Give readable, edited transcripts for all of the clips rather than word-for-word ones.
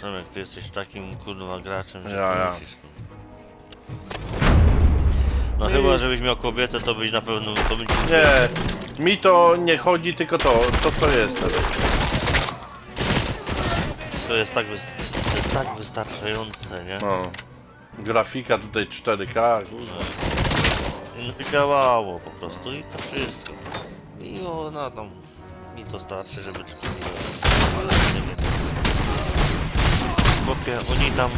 Przemek, ty jesteś takim kurwa graczem, że Ja. ty musisz. No chyba, żebyś miał kobietę, to byś na pewno, to bym ci... Nie, mi to nie chodzi, tylko to co jest teraz. To jest tak wystarczające, nie? No. Grafika tutaj 4K, kurwa. No i działało po prostu i to wszystko. I ona tam... Mi to starczy, żeby tylko nie było. Ale nie wiem. Chłopie, oni tam...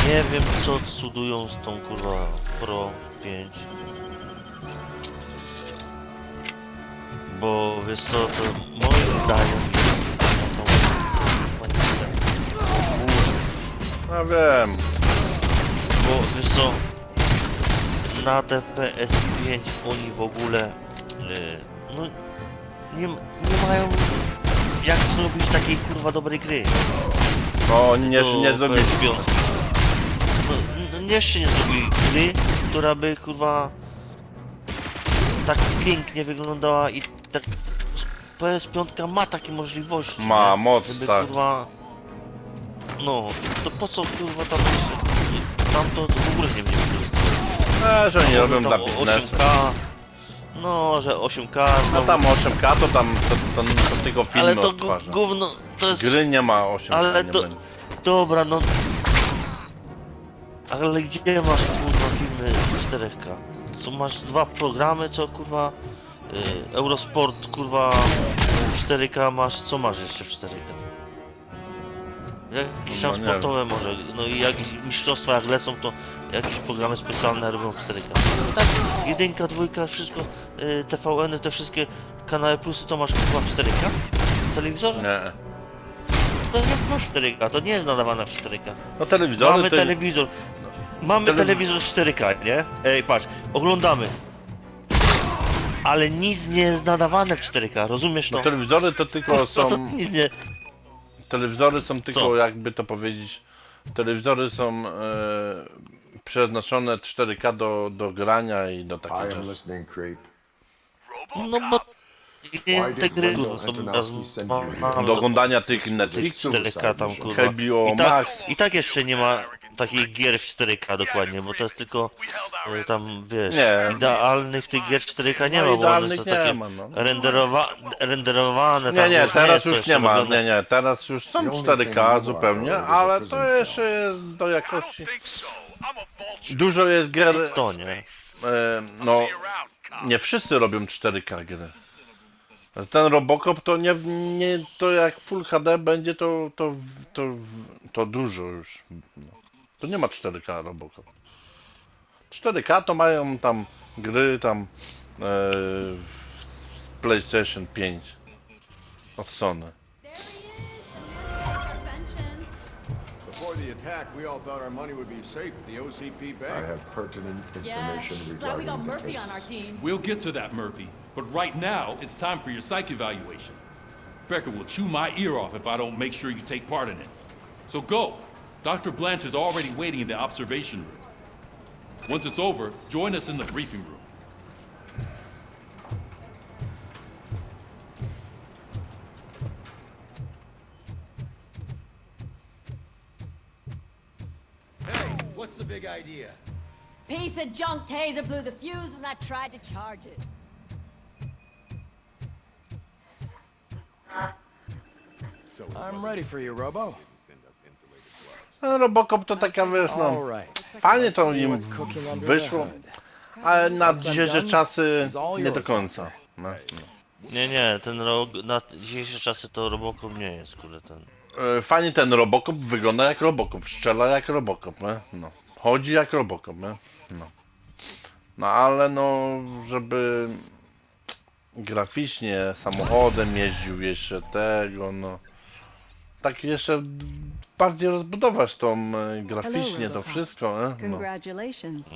Nie wiem co cudują z tą kurwa Pro 5. Bo wiesz co, to moim zdaniem... No wiem. Bo wiesz co, na te PS5 oni w ogóle no nie mają jak zrobić takiej kurwa dobrej gry. No oni nie zrobili. PS5. No, jeszcze nie zrobili gry, która by kurwa tak pięknie wyglądała i tak PS5 ma takie możliwości. Ma nie? moc, żeby, tak. kurwa, no, to po co kurwa tam to w ogóle nie będzie wykorzystywać. Że nie robią dla tam biznesu. 8K, no, że 8K A znowu, tam 8K to tam to tylko filmy ale to odtwarza. gówno, to jest, Gry nie ma 8K, ale nie to, będzie. dobra, no, ale gdzie masz kurwa filmy 4K? Co masz dwa programy, co kurwa, Eurosport kurwa 4K masz, co masz jeszcze w 4K? Jakieś tam No nie sportowe może, no i jakieś mistrzostwa jak lecą, to jakieś programy specjalne robią w 4K. Tak, jedynka, dwójka, wszystko, TVN-y, te wszystkie kanały plusy to masz chyba w 4K? W telewizorze? Nie. To nie masz 4K, to nie jest nadawane w 4K. No telewizory Mamy to... telewizor, mamy telewizor 4K, nie? Ej, patrz, oglądamy. Ale nic nie jest nadawane w 4K, rozumiesz to? No telewizory to tylko To są... nic nie... Telewizory są tylko, Co? jakby to powiedzieć... Telewizory są przeznaczone 4K do grania i do takich I am rzeczy. listening, creep. No bo... Why Te did gry Wendell są... Antonowski send you here? Do oglądania tych Netflixów, 4K tam kurwa. HBO Max. I tak jeszcze nie ma takich gier w 4K dokładnie, bo to jest tylko tam wiesz, Nie. idealnych tych gier w 4K nie No ma, bo one idealnych są nie takie ma, no. renderowane Nie, tam nie, różnie teraz jest to już jeszcze nie ma, robione. nie, teraz już są 4K zupełnie, ale to jeszcze jest do jakości. Dużo jest gier, To nie. no, nie wszyscy robią 4K gry. Ten Robocop to nie, to jak Full HD będzie to dużo już. No. To nie ma 4K Robocop. 4K to mają tam gry tam PlayStation 5 od Sony. Before the attack, we all thought our money would be safe at the OCP I bank. have pertinent Yeah, information glad we got regarding the Murphy on our case. team. We'll get to that, Murphy. But right now, it's time for your psych evaluation. Becker will chew my ear off if I don't make sure you take part in it. So go. Dr. Blanche is already waiting in the observation room. Once it's over, join us in the briefing room. Hey, what's the big idea? Piece of junk taser blew the fuse when I tried to charge it. So I'm ready for you, Robo. send us insulated gloves. No, Robocop to taka, wiesz, no, All right. fajnie to See im what's cooking under the wyszło, hood. ale na Once I'm dzisiejsze done, czasy it's all nie do yours, końca. Doctor. No, Nie, ten rok, na dzisiejsze czasy to Robocop nie jest, kurde, ten... Fajnie ten Robocop wygląda jak Robocop, strzela jak Robocop, nie? No. Chodzi jak Robocop, nie? No. No ale no, żeby graficznie samochodem jeździł jeszcze tego, no. Tak jeszcze bardziej rozbudować tą graficznie to Robocop. wszystko, nie? No. Congratulations.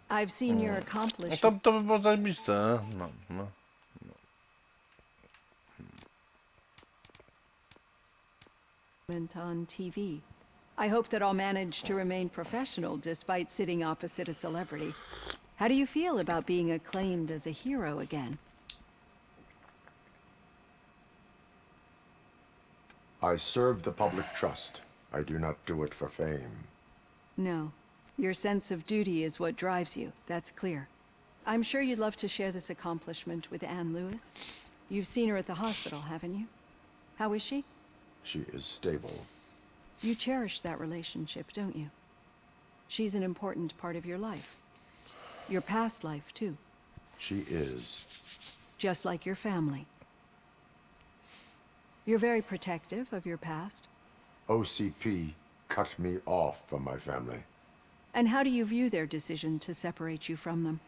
I've seen your No accomplishment to by było zajebiste, nie? No. on TV. I hope that I'll manage to remain professional despite sitting opposite a celebrity. How do you feel about being acclaimed as a hero again? I serve the public trust. I do not do it for fame. No. Your sense of duty is what drives you. That's clear. I'm sure you'd love to share this accomplishment with Anne Lewis. You've seen her at the hospital, haven't you? How is she? She is stable. You cherish that relationship, don't you? She's an important part of your life. Your past life, too. She is. Just like your family. You're very protective of your past. OCP cut me off from my family. And how do you view their decision to separate you from them?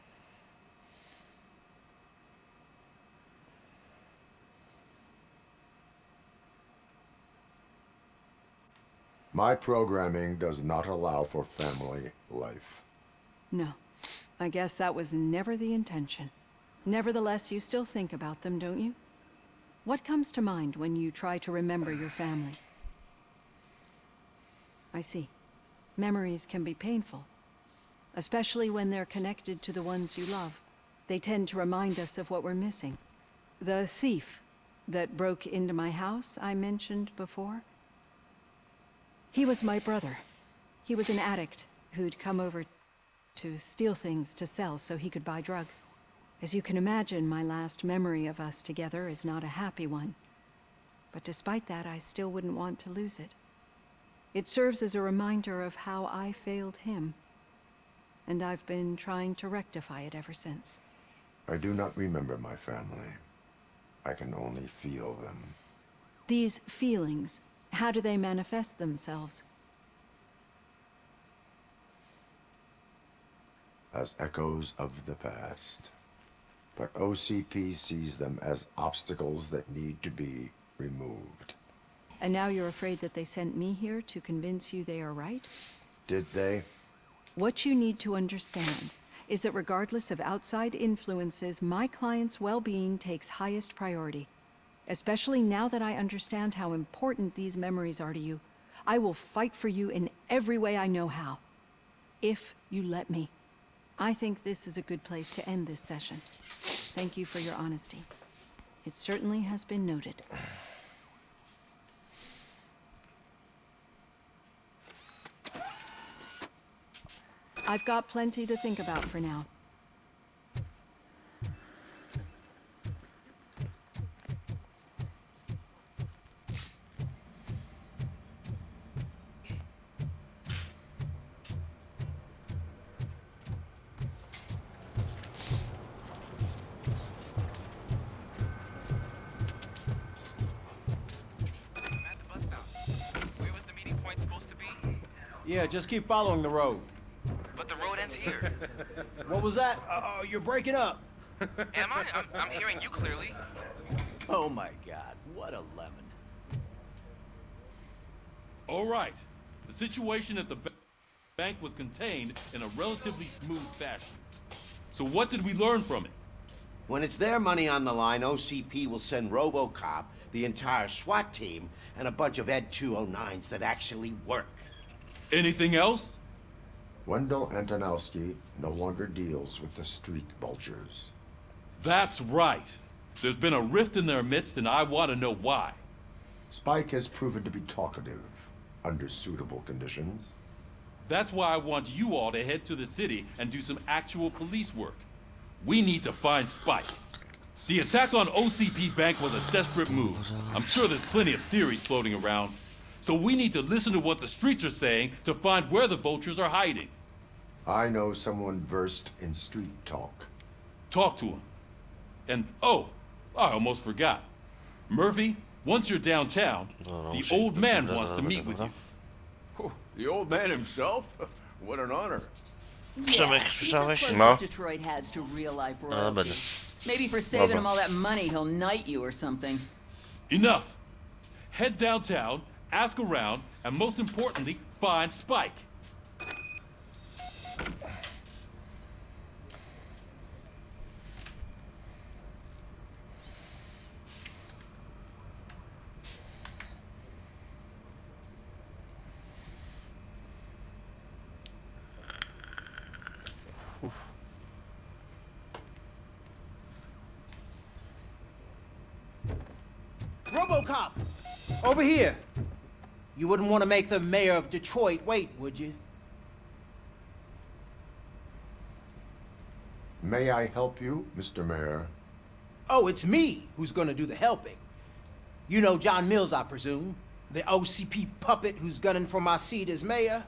My programming does not allow for family life. No. I guess that was never the intention. Nevertheless, you still think about them, don't you? What comes to mind when you try to remember your family? I see. Memories can be painful, especially when they're connected to the ones you love. They tend to remind us of what we're missing. The thief that broke into my house I mentioned before? He was my brother. He was an addict who'd come over to steal things to sell so he could buy drugs. As you can imagine, my last memory of us together is not a happy one. But despite that, I still wouldn't want to lose it. It serves as a reminder of how I failed him. And I've been trying to rectify it ever since. I do not remember my family. I can only feel them. These feelings, how do they manifest themselves? As echoes of the past. But OCP sees them as obstacles that need to be removed. And now you're afraid that they sent me here to convince you they are right? Did they? What you need to understand is that regardless of outside influences, my client's well-being takes highest priority. Especially now that I understand how important these memories are to you. I will fight for you in every way I know how. If you let me. I think this is a good place to end this session. Thank you for your honesty. It certainly has been noted. I've got plenty to think about for now. Yeah, just keep following the road. But the road ends here. What was that? Oh, you're breaking up. Am I? I'm hearing you clearly. Oh my god, what a lemon. All right. The situation at the bank was contained in a relatively smooth fashion. So what did we learn from it? When it's their money on the line, OCP will send Robocop, the entire SWAT team, and a bunch of Ed 209s that actually work. Anything else? Wendell Antonowski no longer deals with the street vultures. That's right. There's been a rift in their midst, and I want to know why. Spike has proven to be talkative under suitable conditions. That's why I want you all to head to the city and do some actual police work. We need to find Spike. The attack on OCP Bank was a desperate move. I'm sure there's plenty of theories floating around. So we need to listen to what the streets are saying to find where the vultures are hiding. I know someone versed in street talk. Talk to him. And, oh, I almost forgot. Murphy, once you're downtown, the old man wants to meet with you. The old man himself? What an honor. Przemek, he's the słyszałeś? closest No. Detroit has to real life No, royalty. będę. Maybe for saving Dobra. him all that money, he'll knight you or something. Enough. Head downtown, ask around, and most importantly, find Spike. Robocop! Over here! You wouldn't want to make the mayor of Detroit wait, would you? May I help you, Mr. Mayor? Oh, it's me who's gonna do the helping. You know John Mills, I presume? The OCP puppet who's gunning for my seat as mayor?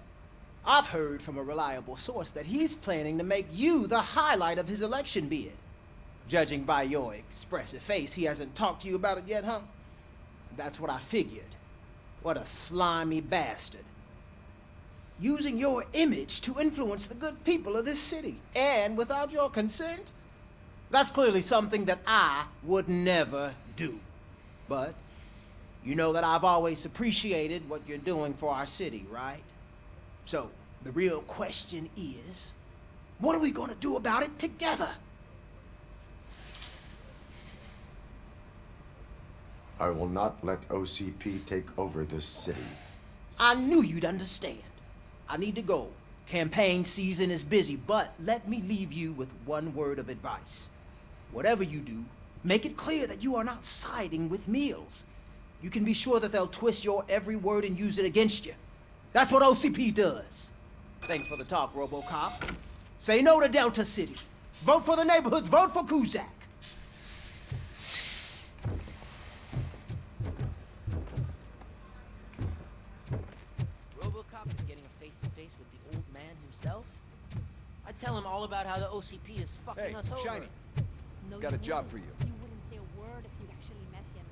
I've heard from a reliable source that he's planning to make you the highlight of his election bid. Judging by your expressive face, he hasn't talked to you about it yet, huh? That's what I figured. What a slimy bastard. Using your image to influence the good people of this city, and without your consent? That's clearly something that I would never do. But you know that I've always appreciated what you're doing for our city, right? So, the real question is, what are we gonna do about it together? I will not let OCP take over this city. I knew you'd understand. I need to go. Campaign season is busy, but let me leave you with one word of advice. Whatever you do, make it clear that you are not siding with Mills. You can be sure that they'll twist your every word and use it against you. That's what OCP does. Thanks for the talk, Robocop. Say no to Delta City. Vote for the neighborhoods. Vote for Kuzak. Robocop is getting a face-to-face with the old man himself? I tell him all about how the OCP is fucking Hey, us over. Shiny. No, Got a job for you. You wouldn't say a word if you actually met him.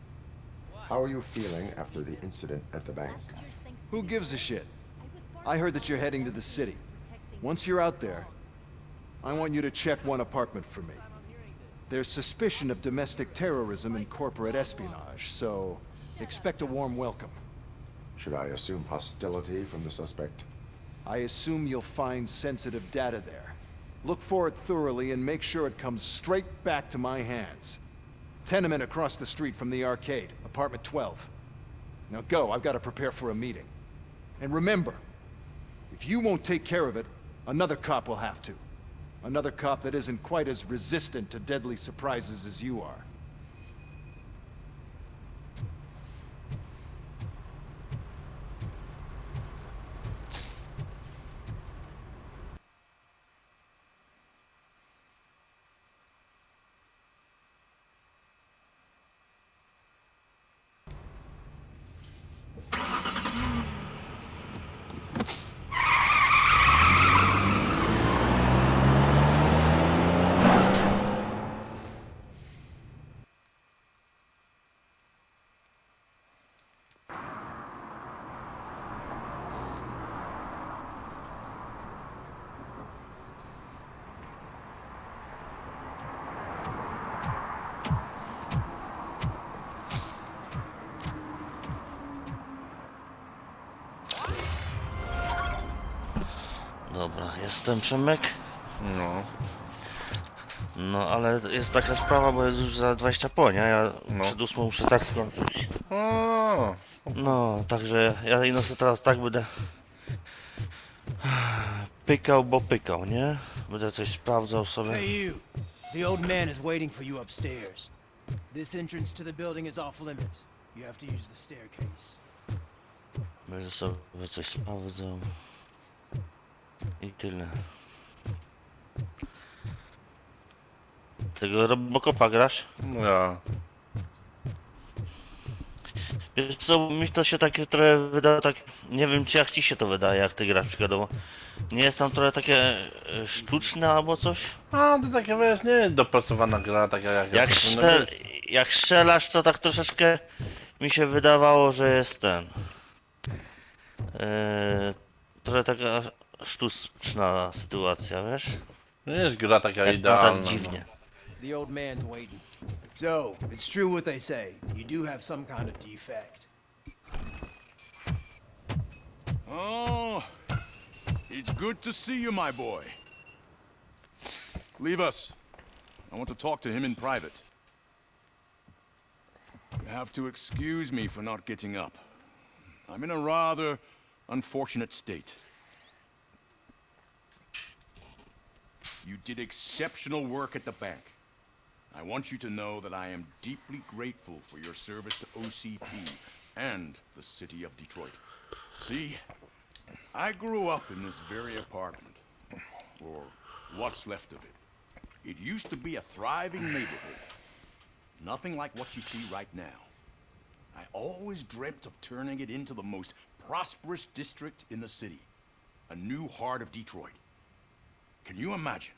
How are you feeling after the incident at the bank? Last year's Thanksgiving, Who gives a shit? was part I of heard that you're heading to the city. Once you're out there, I want you to check one apartment for me. There's suspicion of domestic terrorism and corporate espionage, so expect a warm welcome. Should I assume hostility from the suspect? I assume you'll find sensitive data there. Look for it thoroughly and make sure it comes straight back to my hands. Tenement across the street from the arcade, apartment 12. Now go, I've got to prepare for a meeting. And remember, if you won't take care of it, another cop will have to. Another cop that isn't quite as resistant to deadly surprises as you are. Dobra, jestem Przemek. No. No, ale jest taka sprawa, bo jest już za 20 po, nie? Ja No. przed 8 muszę tak skończyć. O, No, także ja ino sobie teraz tak będę pykał, bo pykał, nie? Będę coś sprawdzał sobie. Hey you. The old man is waiting for you upstairs. This entrance to the building is off limits. You have to use the staircase. Będę sobie coś sprawdzał. I tyle. Tego Robocopa grasz? ja. Wiesz co, mi to się takie trochę wydaje, tak, nie wiem czy jak ci się to wydaje, jak ty grasz przykładowo. Nie jest tam trochę takie sztuczne albo coś? A, to takie, wiesz, nie jest dopracowana gra, taka jak... Jak strzelasz, to tak troszeczkę mi się wydawało, że jest ten... trochę taka sztuczna sytuacja, wiesz? Nie jest gra taka Jak idealna. tak dziwnie. The old man's waiting. So, it's true what they say. You do have some kind of defect. Oh, it's good to see you, my boy. Leave us. I want to talk to him in private. You have to excuse me for not getting up. I'm in a rather unfortunate state. You did exceptional work at the bank. I want you to know that I am deeply grateful for your service to OCP and the city of Detroit. See, I grew up in this very apartment, or what's left of it. It used to be a thriving neighborhood. Nothing like what you see right now. I always dreamt of turning it into the most prosperous district in the city. A new heart of Detroit. Can you imagine?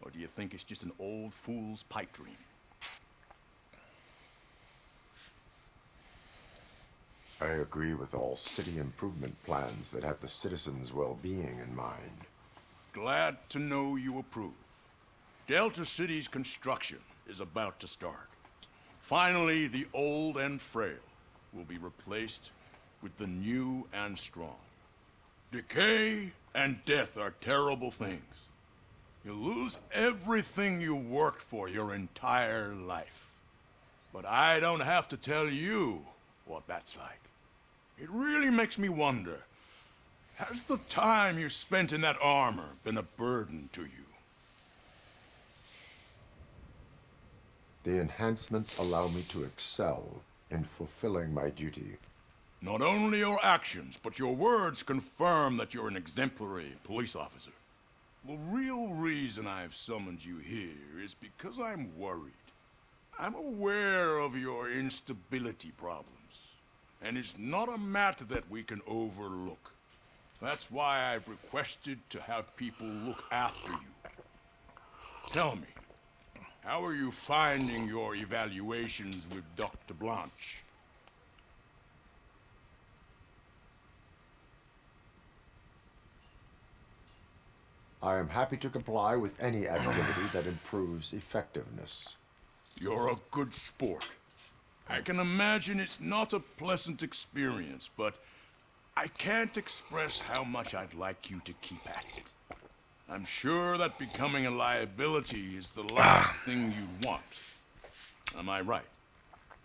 Or do you think it's just an old fool's pipe dream? I agree with all city improvement plans that have the citizens' well-being in mind. Glad to know you approve. Delta City's construction is about to start. Finally, the old and frail will be replaced with the new and strong. Decay and death are terrible things. You lose everything you worked for your entire life. But I don't have to tell you what that's like. It really makes me wonder, has the time you spent in that armor been a burden to you? The enhancements allow me to excel in fulfilling my duty. Not only your actions, but your words confirm that you're an exemplary police officer. The real reason I've summoned you here is because I'm worried. I'm aware of your instability problems, and it's not a matter that we can overlook. That's why I've requested to have people look after you. Tell me, how are you finding your evaluations with Dr. Blanche? I am happy to comply with any activity that improves effectiveness. You're a good sport. I can imagine it's not a pleasant experience, but I can't express how much I'd like you to keep at it. I'm sure that becoming a liability is the last thing you'd want. Am I right?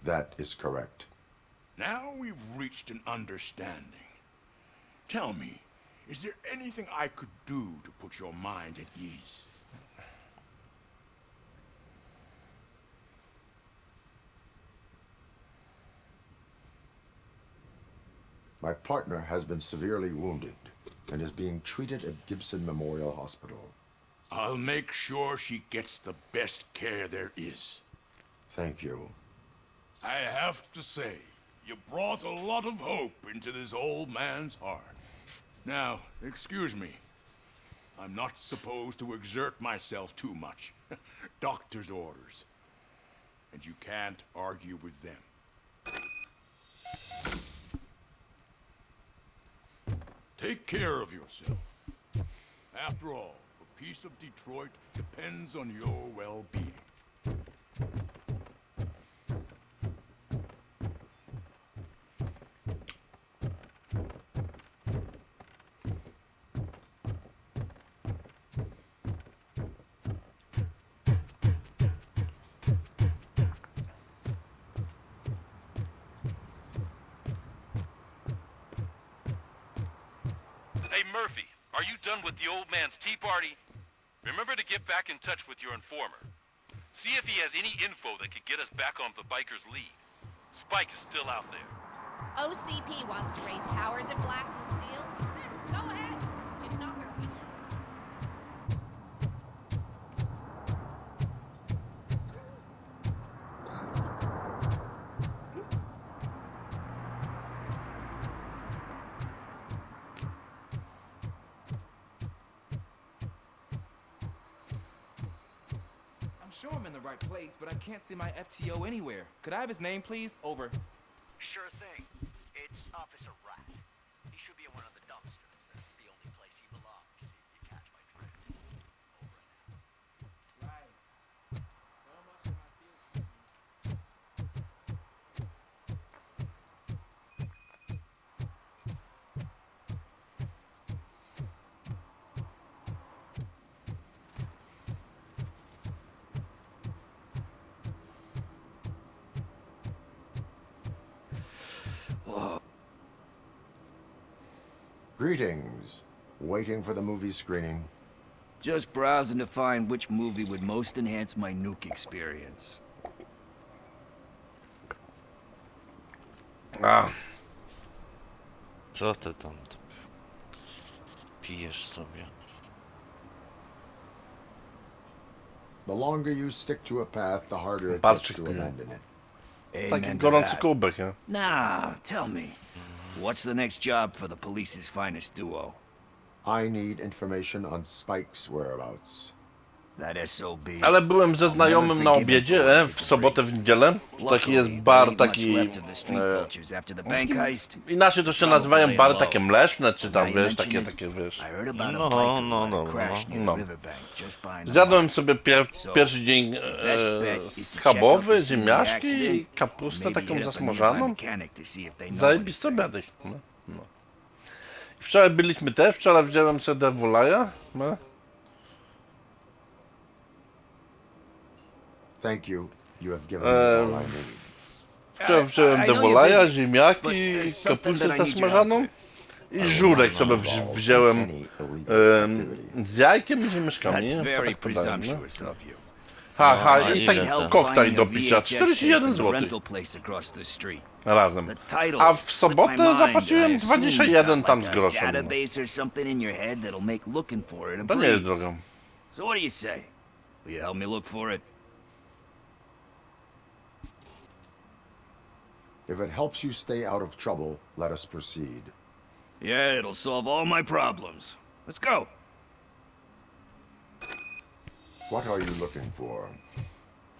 That is correct. Now we've reached an understanding. Tell me, is there anything I could do to put your mind at ease? My partner has been severely wounded and is being treated at Gibson Memorial Hospital. I'll make sure she gets the best care there is. Thank you. I have to say, you brought a lot of hope into this old man's heart. Now, excuse me. I'm not supposed to exert myself too much. Doctor's orders. And you can't argue with them. Take care of yourself. After all, the peace of Detroit depends on your well-being. Hey, Murphy, are you done with the old man's tea party? Remember to get back in touch with your informer. See if he has any info that could get us back on the biker's lead. Spike is still out there. OCP wants to raise towers of glass and steel? Go ahead. Just not where we live. I'm sure I'm in the right place, but I can't see my FTO anywhere. Could I have his name, please? Over. Sure thing. It's Officer Rat. He should be in one of the dumpsters. That's the only place he belongs, if you catch my drift. Over and out. Right. So much for my field. Greetings. Waiting for the movie screening? Just browsing to find which movie would most enhance my nuke experience. Co ty tam pijesz sobie? The longer you stick to a path, the harder it gets Barczyk to piję. abandon it. Taki Amen to gorący that. kubek, nie? Now, tell me, what's the next job for the police's finest duo? I need information on Spike's whereabouts. That SOB. Ale byłem ze I'll znajomym never na forgive him obiedzie, for what he did w to sobotę, w Grease. niedzielę. Taki jest Luckily, there bar, ain't much taki... left of the street vultures after the bank heist. Inaczej to się Probably nazywają laying bary low. takie mleczne, czy Now tam, you wiesz, mention it, takie, wiesz... I heard about a No, biker no, who had a no, crash no. near No. the riverbank just behind the Zjadłem mall. sobie pierwszy dzień best bet is to check out schabowy, the scene of the ziemniaczki i accident, kapustę maybe taką hit up a zasmażaną. nearby mechanic to see if they know Zajebiste anything. obiady. No, no. Wczoraj byliśmy też, wczoraj wziąłem sobie Devolaja. No. Thank you. You have given me all I need. Wczoraj wziąłem I know you're Devolaja, busy, ziemniaki, but there's something kapustę that I need your help zasmażaną with. i żurek sobie wziąłem Any illegal activity. z jajkiem i ziemniaczkami. That's nie? very Tak podałem, no. presumptuous of you. Ha, ha, No, i ile taki to? koktajl do Finding a picia, VHS tape 41 in the zł. rental place across the street. Razem. The title A w slipped my sobotę mind. zapłaciłem I assume you've 21 got tam like z a groszem. No. database or something in your head that'll make looking for it a To nie jest breeze. drogą. So what do you say? Will you help me look for it? If it helps you stay out of trouble, let us proceed. Yeah, it'll solve all my problems. Let's go. What are you looking for?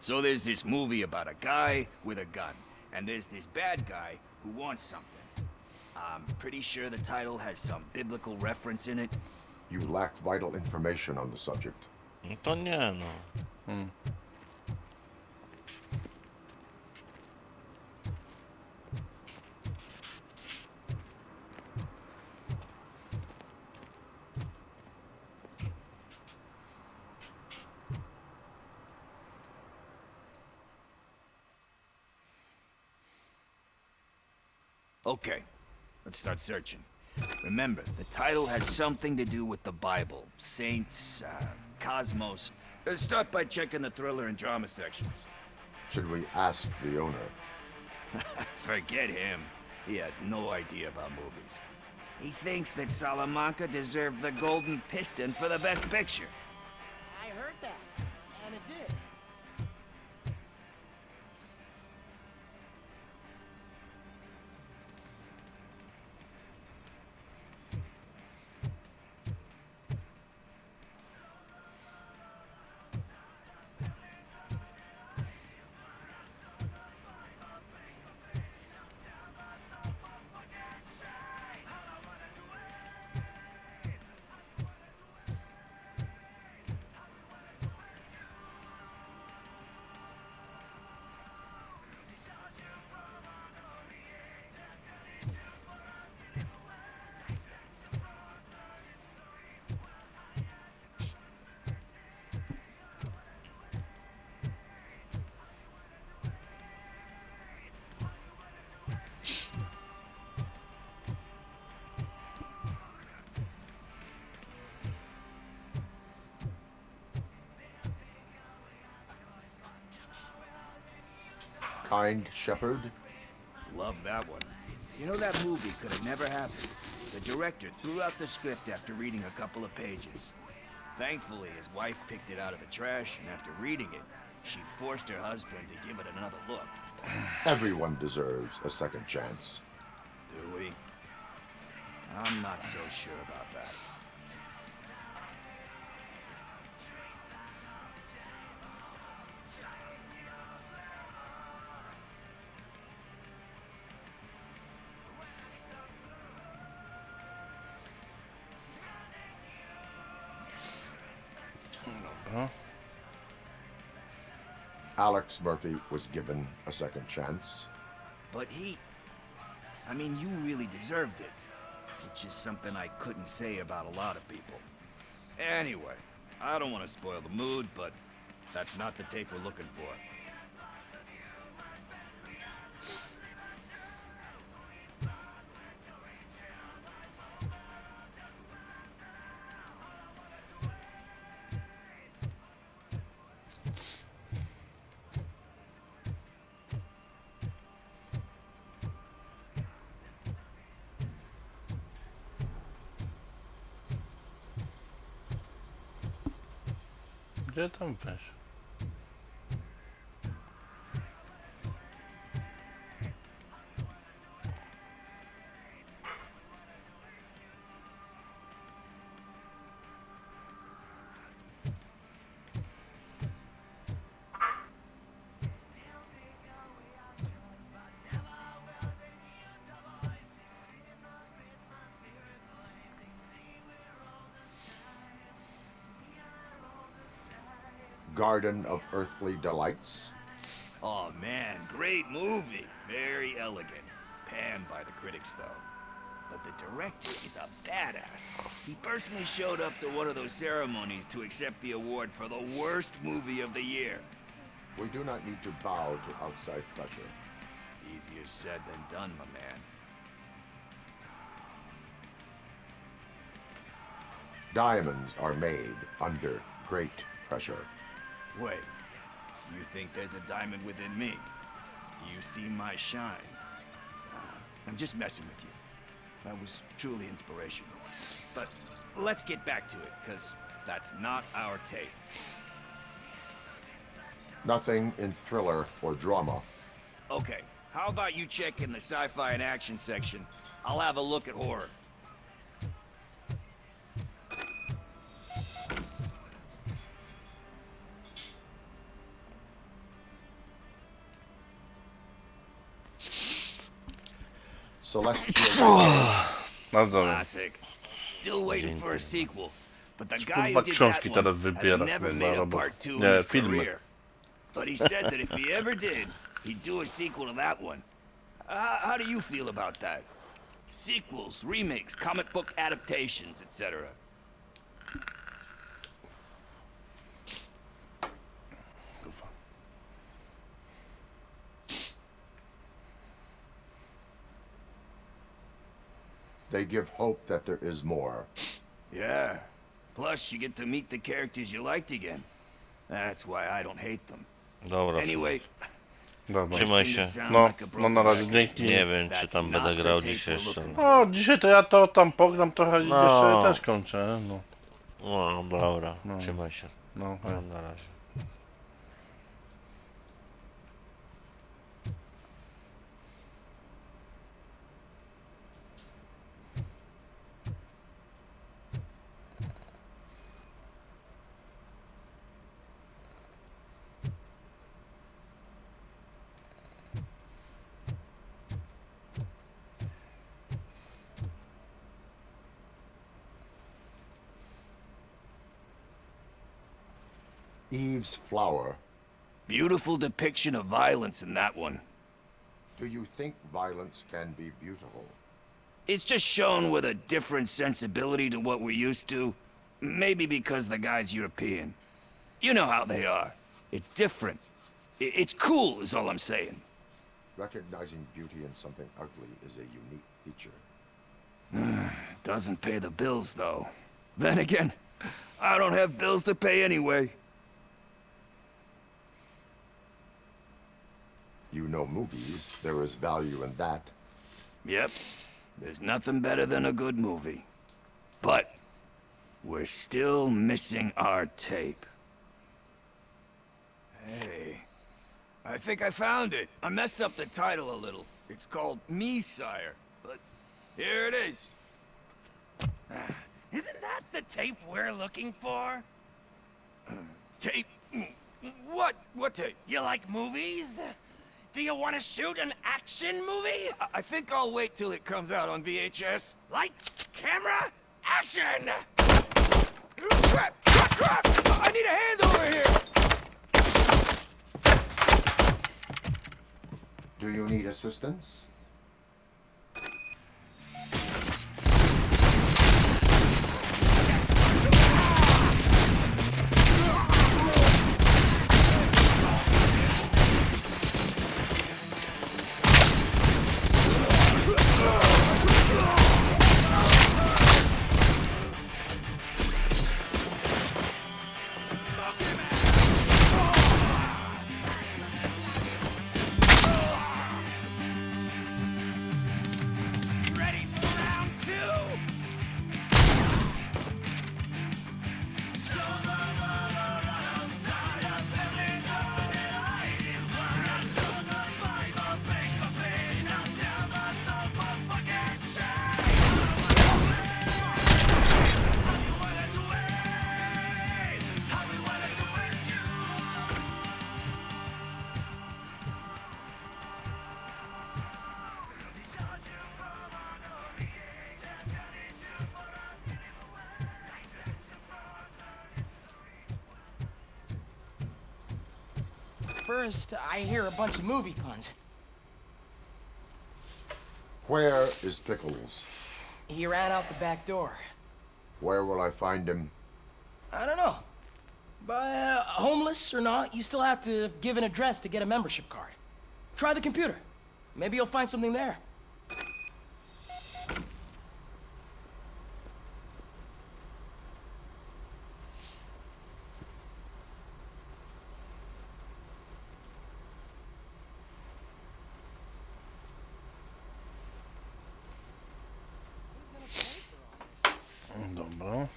So there's this movie about a guy with a gun, and there's this bad guy who wants something. I'm pretty sure the title has some biblical reference in it. You lack vital information on the subject. No to nie, no. Okay, let's start searching. Remember, the title has something to do with the Bible, saints, cosmos. Let's start by checking the thriller and drama sections. Should we ask the owner? Forget him. He has no idea about movies. He thinks that Salamanca deserved the Golden Piston for the Best Picture. I heard that, and it did. Kind Shepherd? Love that one. You know, that movie could have never happened. The director threw out the script after reading a couple of pages. Thankfully, his wife picked it out of the trash, and after reading it, she forced her husband to give it another look. Everyone deserves a second chance. Do we? I'm not so sure about that. Dobra. Alex Murphy was given a second chance. But I mean, you really deserved it. Which is something I couldn't say about a lot of people. Anyway, I don't want to spoil the mood, but that's not the tape we're looking for. Gdzie tam weź? Garden of Earthly Delights. Oh man, great movie. Very elegant. Panned by the critics though. But the director is a badass. He personally showed up to one of those ceremonies to accept the award for the worst movie of the year. We do not need to bow to outside pressure. Easier said than done, my man. Diamonds are made under great pressure. Wait, you think there's a diamond within me? Do you see my shine? I'm just messing with you. That was truly inspirational. But let's get back to it, because that's not our tape. Nothing in thriller or drama. Okay, how about you check in the sci-fi and action section? I'll have a look at horror. Celestial. Classic. Still waiting for a sequel. But the guy who Kurwa did książki that teraz one has wybiera, never kurwa, made a robot. part 2 in Nie, his filmy. career. But he said that if he ever did, he'd do a sequel to that one. How do you feel about that? Sequels, remakes, comic book adaptations, etc. They give hope that there is more. Yeah. Plus, you get to meet the characters you liked again. That's why I don't hate them. Dobra. Anyway, Dobra. Trzymaj się. No na razie dzięki. Nie wiem, czy tam będę grał dzisiaj jeszcze. O, dzisiaj to ja to tam pogram trochę i jeszcze też kończę, no. No, dobra. No. Trzymaj się. No, Na razie. Eve's Flower. beautiful depiction of violence in that one. Do you think violence can be beautiful? It's just shown with a different sensibility to what we're used to. Maybe because the guy's European. You know how they are. It's different. It's cool, is all I'm saying. Recognizing beauty in something ugly is a unique feature. Doesn't pay the bills, though. Then again, I don't have bills to pay anyway. You know movies. There is value in that. Yep. There's nothing better than a good movie. But we're still missing our tape. Hey, I think I found it. I messed up the title a little. It's called Me, Sire. But here it is. Isn't that the tape we're looking for? Tape? What? What tape? You like movies? Do you want to shoot an action movie? I think I'll wait till it comes out on VHS. Lights, camera, action! Crap! Crap! Crap! I need a hand over here! Do you need assistance? First, I hear a bunch of movie puns. Where is Pickles? He ran out the back door. Where will I find him? I don't know. But homeless or not, you still have to give an address to get a membership card. Try the computer. Maybe you'll find something there. Dobra.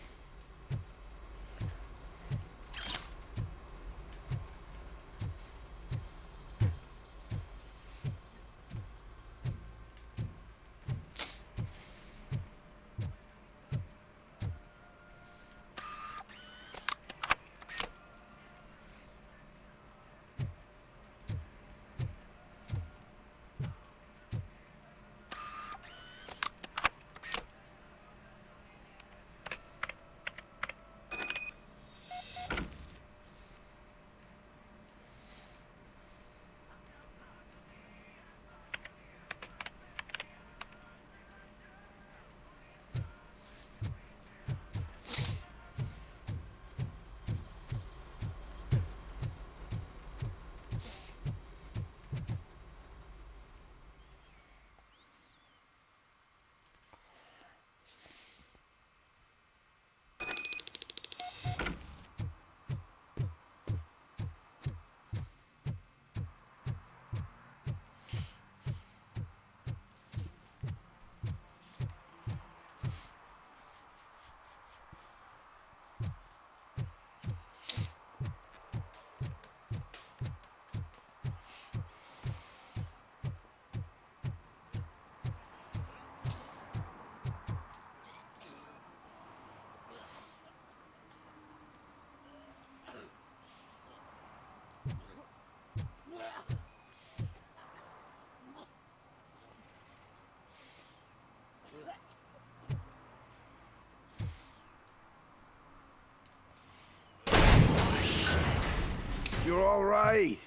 You're all right.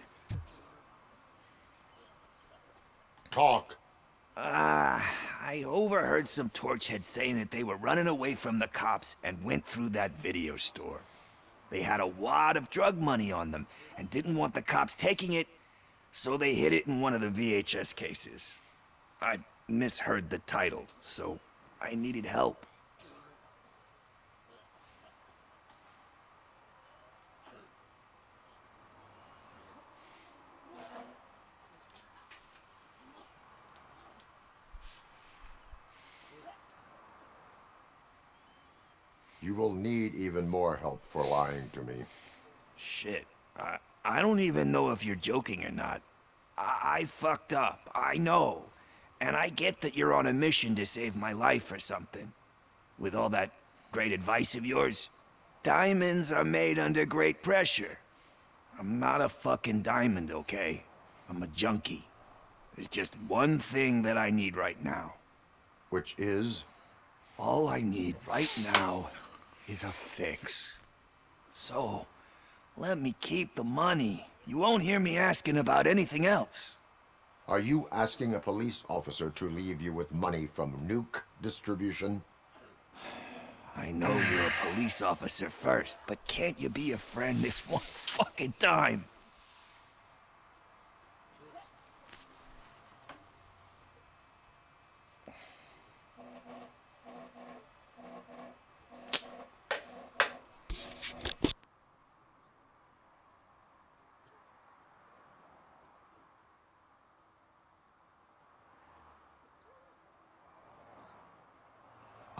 Talk. I overheard some torchheads saying that they were running away from the cops and went through that video store. They had a wad of drug money on them and didn't want the cops taking it, so they hid it in one of the VHS cases. I misheard the title, so I needed help. You will need even more help for lying to me. Shit. I don't even know if you're joking or not. I fucked up. I know. And I get that you're on a mission to save my life or something. With all that great advice of yours, diamonds are made under great pressure. I'm not a fucking diamond, okay? I'm a junkie. There's just one thing that I need right now. Which is? All I need right now is a fix. So, let me keep the money. You won't hear me asking about anything else. Are you asking a police officer to leave you with money from nuke distribution? I know you're a police officer first, but can't you be a friend this one fucking time?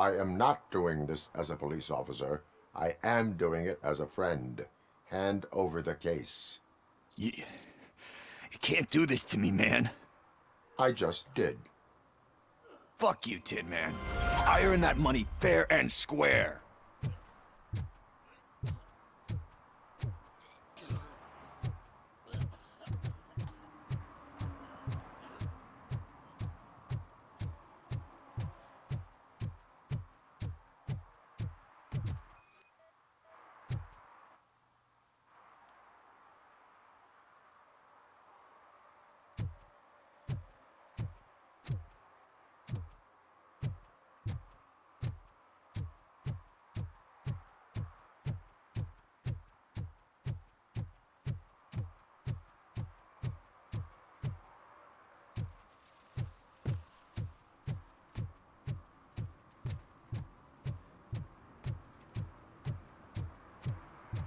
I am not doing this as a police officer. I am doing it as a friend. Hand over the case. You can't do this to me, man. I just did. Fuck you, Tin Man. I earned that money fair and square.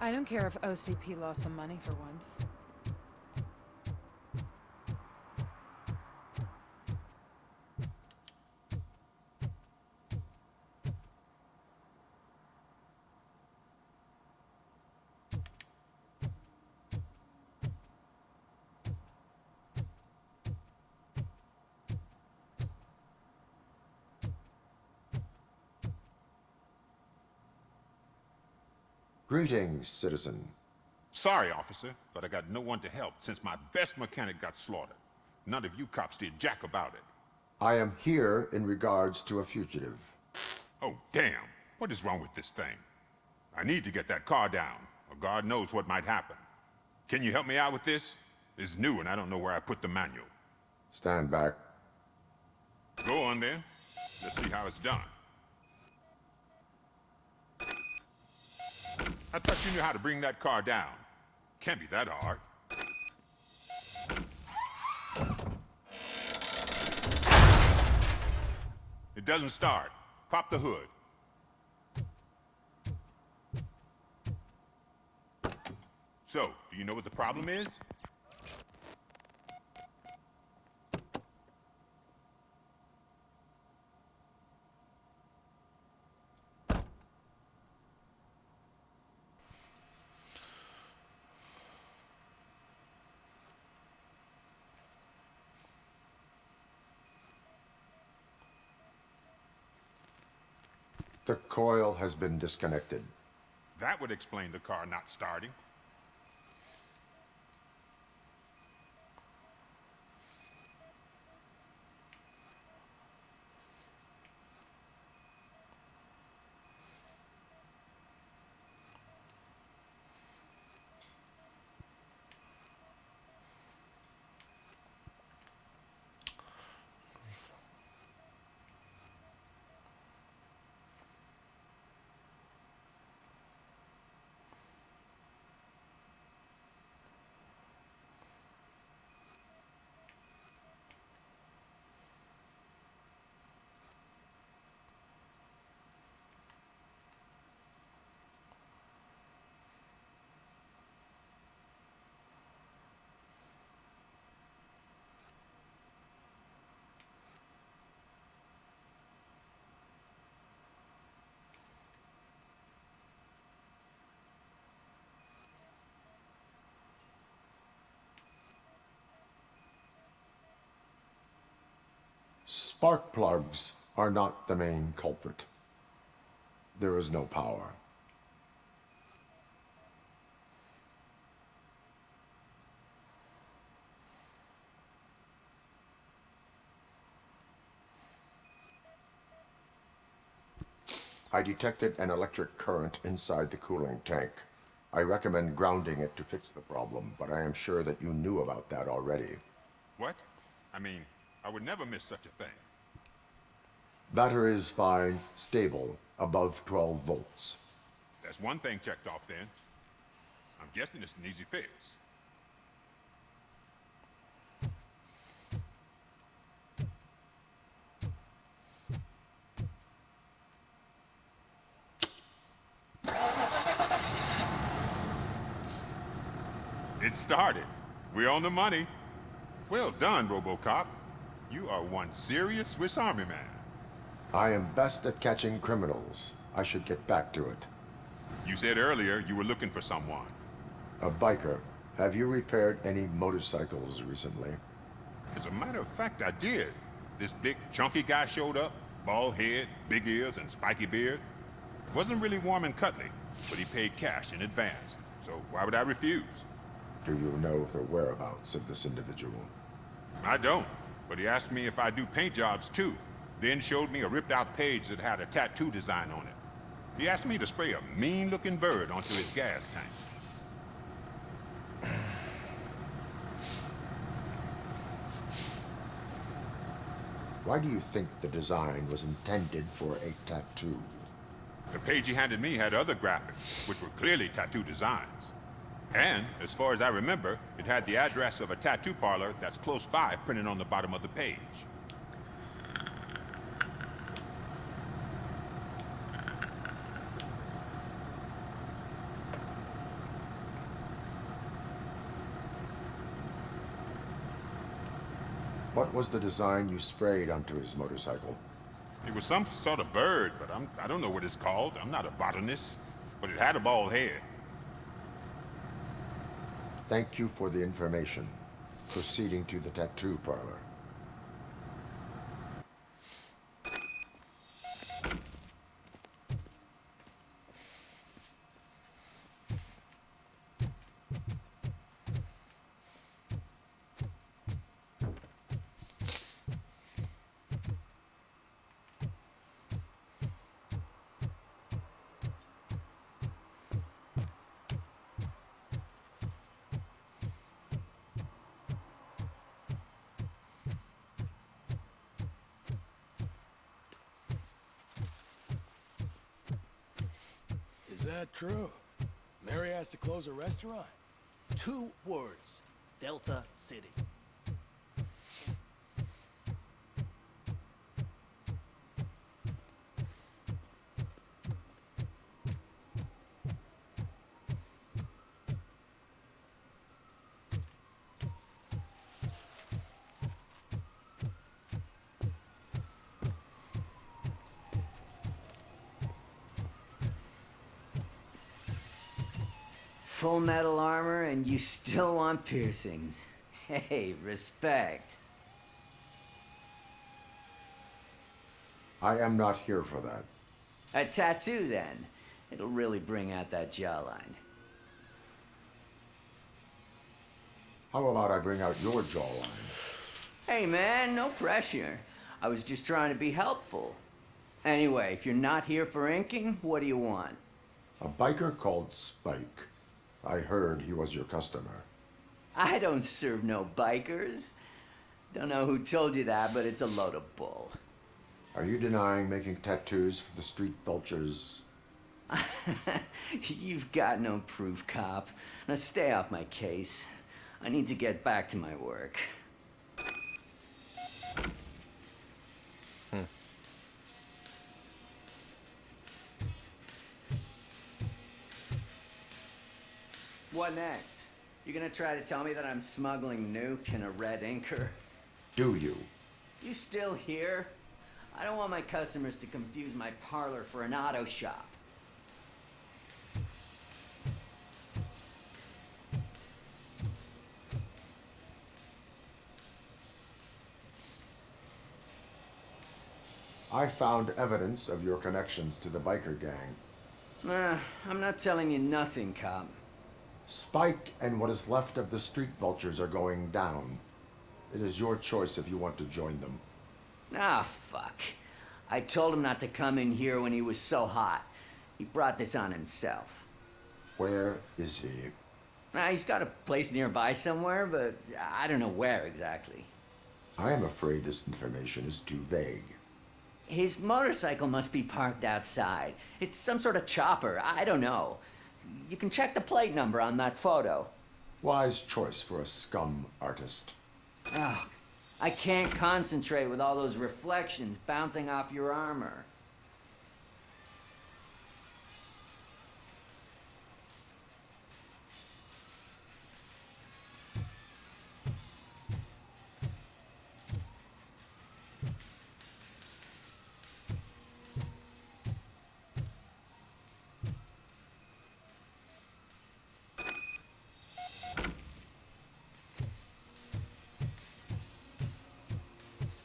I don't care if OCP lost some money for once. Greetings, citizen. Sorry, officer, but I got no one to help since my best mechanic got slaughtered. None of you cops did jack about it. I am here in regards to a fugitive. Oh, damn. What is wrong with this thing? I need to get that car down, or God knows what might happen. Can you help me out with this? It's new and I don't know where I put the manual. Stand back. Go on then. Let's see how it's done. I thought you knew how to bring that car down. Can't be that hard. It doesn't start. Pop the hood. So, do you know what the problem is? The coil has been disconnected. That would explain the car not starting. Spark plugs are not the main culprit. There is no power. I detected an electric current inside the cooling tank. I recommend grounding it to fix the problem, but I am sure that you knew about that already. What? I mean, I would never miss such a thing. Battery is fine, stable, above 12 volts. That's one thing checked off then. I'm guessing it's an easy fix. It started. We're on the money. Well done, Robocop. You are one serious Swiss Army man. I am best at catching criminals. I should get back to it. You said earlier you were looking for someone. A biker. Have you repaired any motorcycles recently? As a matter of fact, I did. This big, chunky guy showed up. Bald head, big ears, and spiky beard. Wasn't really warm and cuddly, but he paid cash in advance. So why would I refuse? Do you know the whereabouts of this individual? I don't, but he asked me if I do paint jobs too. Then showed me a ripped-out page that had a tattoo design on it. He asked me to spray a mean-looking bird onto his gas tank. Why do you think the design was intended for a tattoo? The page he handed me had other graphics, which were clearly tattoo designs. And, as far as I remember, it had the address of a tattoo parlor that's close by printed on the bottom of the page. What was the design you sprayed onto his motorcycle? It was some sort of bird, but I don't know what it's called. I'm not a botanist. But it had a bald head. Thank you for the information. Proceeding to the tattoo parlor. Is that true? Mary has to close a restaurant? 2 words. Delta City. Full metal armor and you still want piercings. Hey, respect. I am not here for that. A tattoo, then. It'll really bring out that jawline. How about I bring out your jawline? Hey, man, no pressure. I was just trying to be helpful. Anyway, if you're not here for inking, what do you want? A biker called Spike. I heard he was your customer. I don't serve no bikers. Don't know who told you that, but it's a load of bull. Are you denying making tattoos for the street vultures? You've got no proof, cop. Now stay off my case. I need to get back to my work. What next? You gonna try to tell me that I'm smuggling nuke in a red inker? Do you? You still here? I don't want my customers to confuse my parlor for an auto shop. I found evidence of your connections to the biker gang. I'm not telling you nothing, cop. Spike and what is left of the street vultures are going down. It is your choice if you want to join them. Ah, fuck. I told him not to come in here when he was so hot. He brought this on himself. Where is he? He's got a place nearby somewhere, but I don't know where exactly. I am afraid this information is too vague. His motorcycle must be parked outside. It's some sort of chopper. I don't know. You can check the plate number on that photo. Wise choice for a scum artist. Oh, I can't concentrate with all those reflections bouncing off your armor.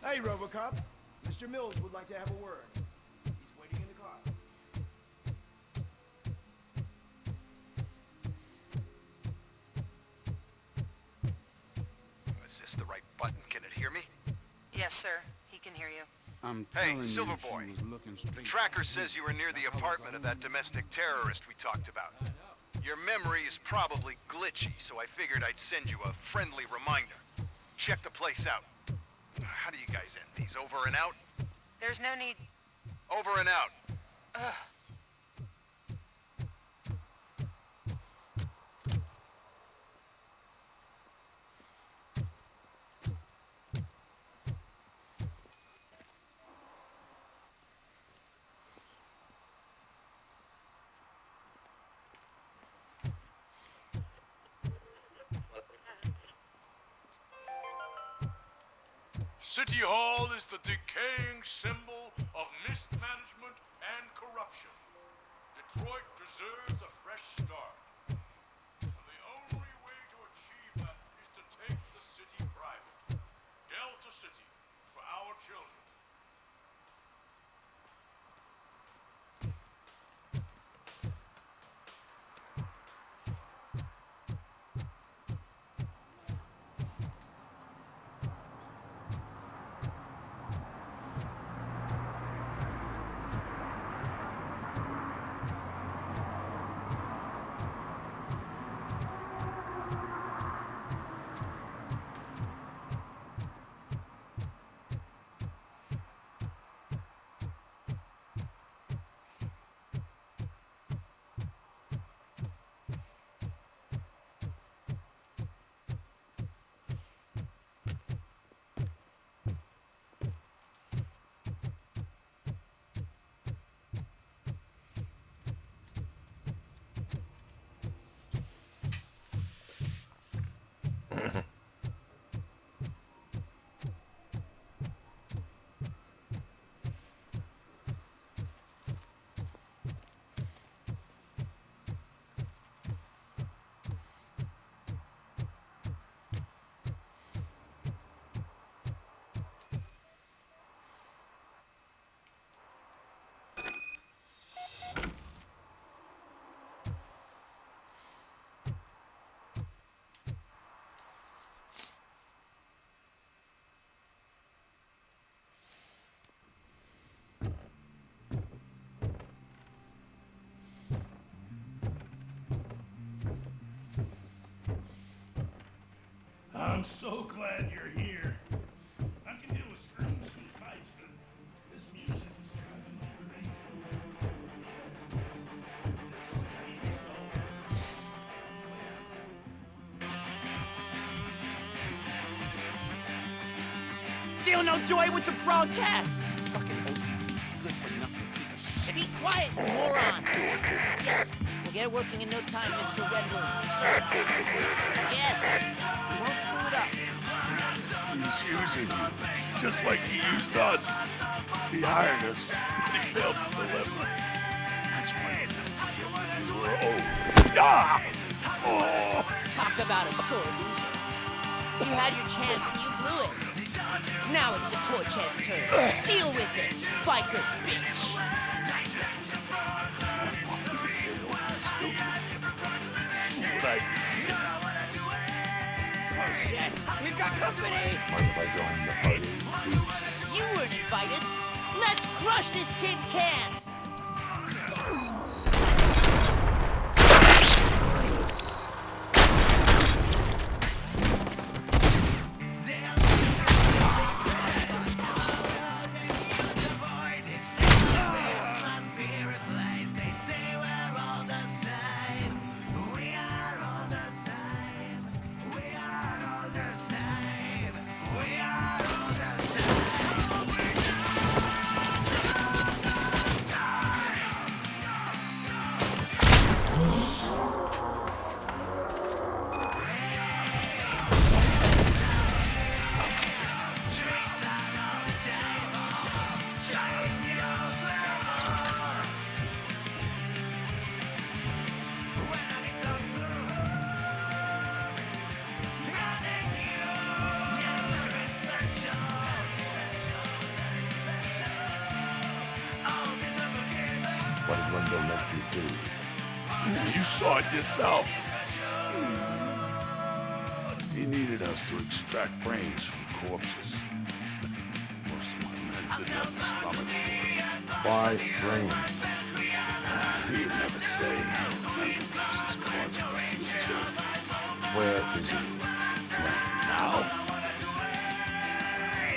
Hey, Robocop. Mr. Mills would like to have a word. He's waiting in the car. Is this the right button? Can it hear me? Yes, sir. He can hear you. Hey, Silverboy. The tracker says you were near the apartment of that domestic terrorist we talked about. Your memory is probably glitchy, so I figured I'd send you a friendly reminder. Check the place out. How do you guys end these? Over and out? There's no need. Over and out. Ugh. City Hall is the decaying symbol of mismanagement and corruption. Detroit deserves a fresh start. And the only way to achieve that is to take the city private. Delta City, for our children. I'm so glad you're here. I can deal with screams and fights, but this music is driving me crazy. Still no joy with the broadcast! Fucking OCP's good for nothing piece of shit. Be quiet, you moron! Yes, we'll get it working in no time, Mr. Wendell, sir. Yes, we won't screw it up. He's using you, just like he used us. He hired us, but he failed to deliver. That's why he had to get when we were old. Ah! Oh! Talk about a sore loser. You had your chance and you blew it. Now it's the toy chance turn. Deal with it, biker bitch. Oh shit, we've got company! Mind if I join the party, please? You weren't invited. Let's crush this tin can! What did Wendell make you do? You saw it yourself. He needed us to extract brains from corpses. Most of my men didn't have the stomach for it. Why brains? He'd never say. Wendell keeps his cards close to his chest. Where is he? Right now?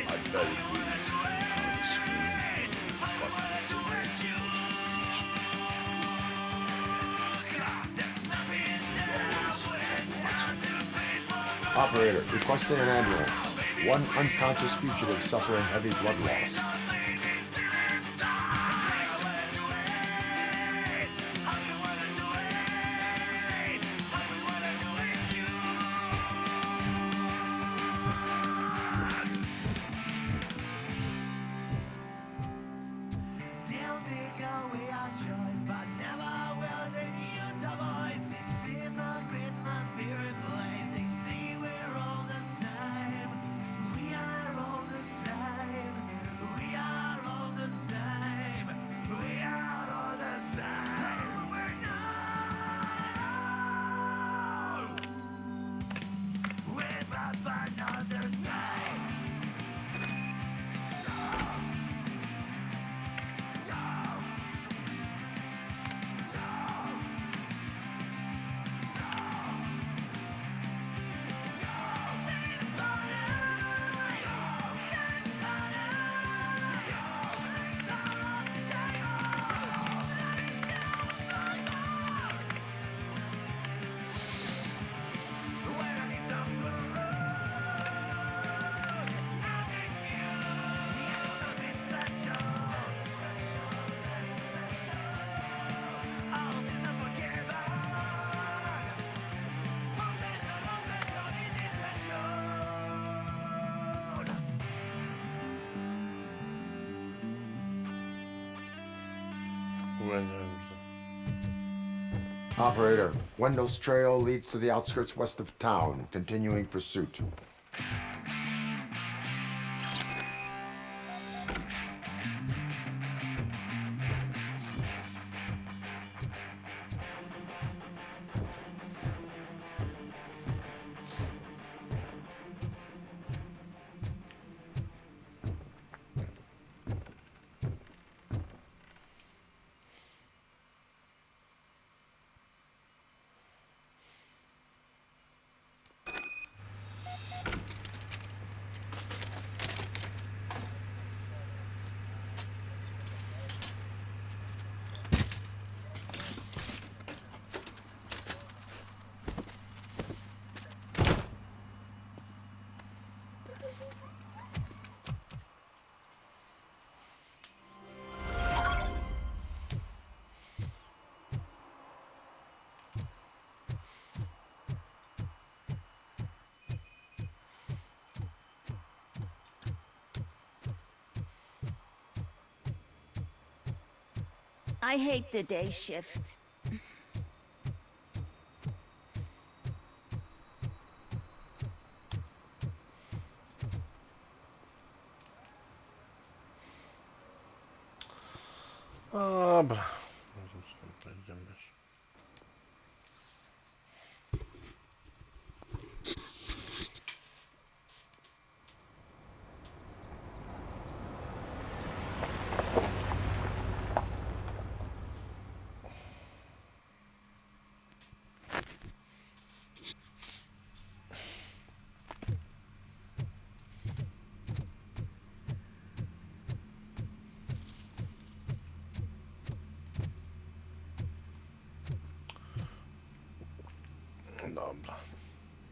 I bet he'd be in front of the screen. Fucking cigarettes. Operator, requesting an ambulance. One unconscious fugitive suffering heavy blood loss. Kurwa, nie wiem. Operator, Wendell's trail leads to the outskirts west of town. Continuing pursuit. I hate the day shift.